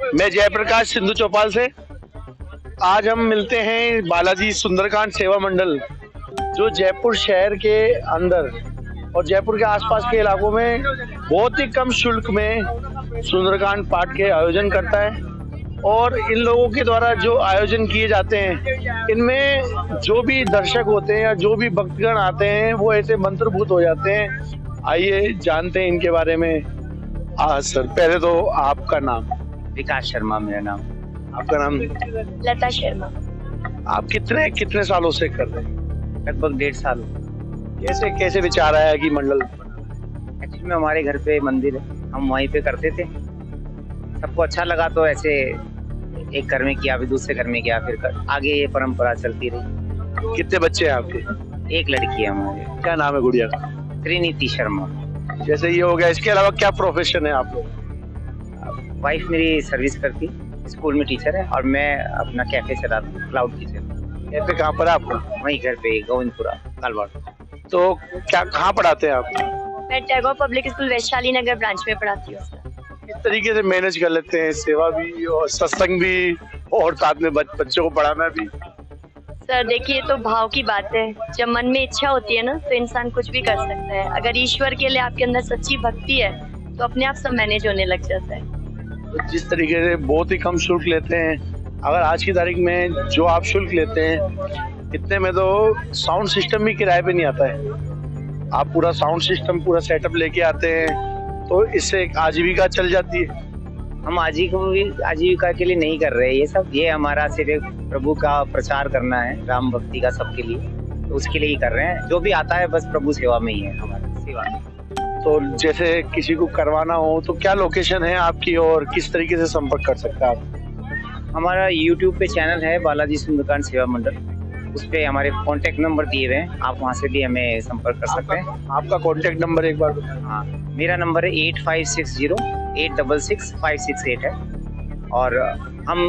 मैं जयप्रकाश सिंधु चौपाल से। आज हम मिलते हैं बालाजी सुंदरकांड सेवा मंडल, जो जयपुर शहर के अंदर और जयपुर के आसपास के इलाकों में बहुत ही कम शुल्क में सुंदरकांड पाठ के आयोजन करता है। और इन लोगों के द्वारा जो आयोजन किए जाते हैं, इनमें जो भी दर्शक होते हैं या जो भी भक्तगण आते हैं, वो ऐसे मंत्रभूत हो जाते हैं। आइए जानते हैं इनके बारे में। सर, पहले तो आपका नाम? विकास शर्मा मेरा नाम। आपका नाम? लता शर्मा। आप कितने सालों से कर रहे हैं? लगभग 1.5 साल। कैसे विचार आया कि मंडल? एक्चुअली में हमारे घर पे मंदिर है, हम वहीं पे करते थे। सबको अच्छा लगा तो ऐसे एक घर में किया, फिर दूसरे घर में किया, फिर आगे ये परंपरा चलती रही। कितने बच्चे हैं आपके? एक लड़की है हमारे। क्या नाम है गुड़िया का? त्रिनीति शर्मा। जैसे ये हो गया, इसके अलावा क्या प्रोफेशन है आप लोग? वाइफ मेरी सर्विस करती, स्कूल में टीचर है, और मैं अपना कैफे चलाता हूँ, क्लाउड किचन। कैफे कहाँ पर है आपका? वहीं घर पे गोविंदपुरा कालवाड़। तो क्या कहाँ पढ़ाते हैं आप? मैं टैगोर पब्लिक स्कूल वैशाली नगर ब्रांच में पढ़ाती हूँ सर। किस तरीके से मैनेज कर लेते हैं, सेवा भी और सत्संग भी और साथ में बच्चों को पढ़ाना भी? सर देखिए, तो भाव की बात है। जब मन में इच्छा होती है ना, तो इंसान कुछ भी कर सकता है। अगर ईश्वर के लिए आपके अंदर सच्ची भक्ति है, तो अपने आप सब मैनेज होने लग जाता है। तो जिस तरीके से बहुत ही कम शुल्क लेते हैं, अगर आज की तारीख में जो आप शुल्क लेते हैं, इतने में तो साउंड सिस्टम भी किराए पे नहीं आता है। आप पूरा साउंड सिस्टम पूरा सेटअप लेके आते हैं, तो इससे एक आजीविका चल जाती है। हम आजीविका के लिए नहीं कर रहे ये सब। ये हमारा सिर्फ प्रभु का प्रचार करना है, राम भक्ति का सबके लिए, तो उसके लिए ही कर रहे हैं। जो भी आता है बस प्रभु सेवा में ही है, हमारी सेवा में। तो जैसे किसी को करवाना हो तो क्या लोकेशन है आपकी और किस तरीके से संपर्क कर सकता है आप? हमारा YouTube पे चैनल है बालाजी सुंदरकांड सेवा मंडल, उस पे हमारे कांटेक्ट नंबर दिए हुए हैं, आप वहाँ से भी हमें संपर्क कर सकते हैं। आपका कांटेक्ट नंबर एक बार बताएं। हाँ, मेरा नंबर है 8560-866-568 है। और हम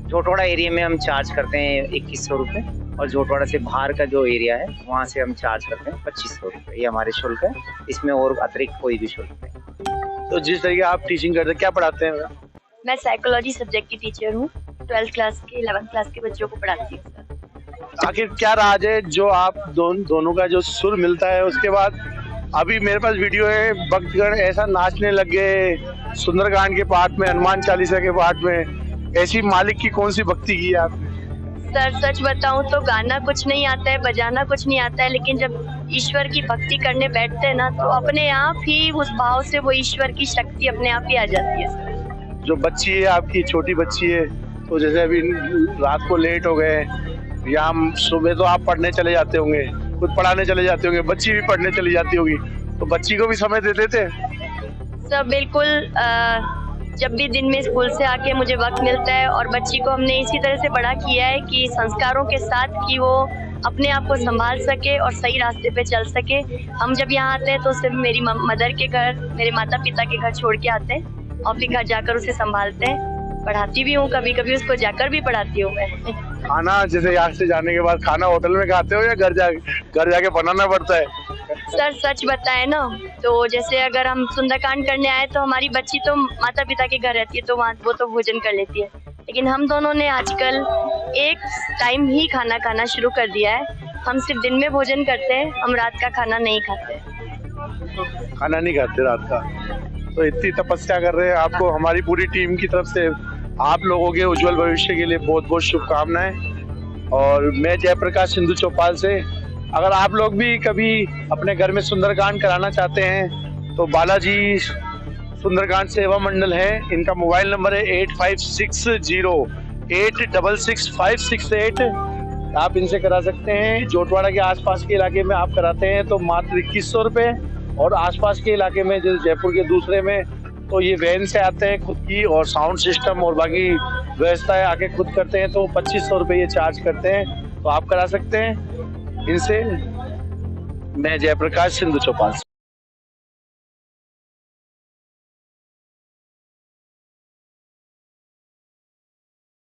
झोटवाड़ा एरिया में हम चार्ज करते हैं 2100 रुपये, और झोटवाड़ा से बाहर का जो एरिया है वहाँ से हम चार्ज करते हैं 2500 रुपये। ये हमारे शुल्क है, इसमें और अतिरिक्त कोई भी शुल्क नहीं। तो जिस तरीके आप टीचिंग करते हैं, क्या पढ़ाते हैं? मैं साइकोलॉजी सब्जेक्ट की टीचर हूँ। 12th क्लास के 11th क्लास के बच्चों को पढ़ाती हूँ सर। आखिर क्या राज है जो आप दोनों का जो सुर मिलता है, उसके बाद अभी मेरे पास वीडियो है, भक्तगण ऐसा नाचने लग गए सुंदरकांड के पाठ में, हनुमान चालीसा के पाठ में। ऐसी मालिक की कौन सी भक्ति की है आपने? सर सच बताऊं तो गाना कुछ नहीं आता है, बजाना कुछ नहीं आता है, लेकिन जब ईश्वर की भक्ति करने बैठते हैं ना, तो अपने आप ही उस भाव से वो ईश्वर की शक्ति अपने आप ही आ जाती है सर। जो बच्ची है आपकी, छोटी बच्ची है, तो जैसे अभी रात को लेट हो गए या हम सुबह, तो आप पढ़ने चले जाते होंगे, खुद पढ़ाने चले जाते होंगे, बच्ची भी पढ़ने चली जाती होगी, तो बच्ची को भी समय दे देते? सर बिल्कुल। जब भी दिन में स्कूल से आके मुझे वक्त मिलता है, और बच्ची को हमने इसी तरह से बड़ा किया है कि संस्कारों के साथ, कि वो अपने आप को संभाल सके और सही रास्ते पे चल सके। हम जब यहाँ आते हैं तो सिर्फ मेरी मदर के घर, मेरे माता पिता के घर छोड़ के आते हैं, और फिर घर जाकर उसे संभालते हैं। पढ़ाती भी हूँ, कभी कभी उसको जाकर भी पढ़ाती हूँ मैं। खाना जैसे यहाँ से जाने के बाद खाना होटल में खाते हो या घर जाके बनाना पड़ता है? सर सच बताए ना, तो जैसे अगर हम सुंदरकांड करने आए तो हमारी बच्ची तो माता पिता के घर रहती है, तो वहाँ वो तो भोजन कर लेती है, लेकिन हम दोनों ने आजकल एक टाइम ही खाना खाना शुरू कर दिया है। हम सिर्फ दिन में भोजन करते हैं, हम रात का खाना नहीं खाते। खाना नहीं खाते रात का? तो इतनी तपस्या कर रहे हैं, आपको हमारी पूरी टीम की तरफ से आप लोगों के उज्जवल भविष्य के लिए बहुत बहुत शुभकामनाएं। और मैं जयप्रकाश सिंधु चौपाल से। अगर आप लोग भी कभी अपने घर में सुंदरकांड कराना चाहते हैं, तो बालाजी सुंदरकांड सेवा मंडल है, इनका मोबाइल नंबर है 8560866568। आप इनसे करा सकते हैं। जोटवाड़ा के आसपास के इलाके में आप कराते हैं तो मात्र 2100 रुपये, और आसपास के इलाके में जैसे जयपुर के दूसरे में, तो ये वैन से आते हैं खुद की, और साउंड सिस्टम और बाकी व्यवस्थाएं आके खुद करते हैं, तो 2500 रुपये ये चार्ज करते हैं। तो आप करा सकते हैं इनसे। मैं जयप्रकाश सिंधु चौपाल से।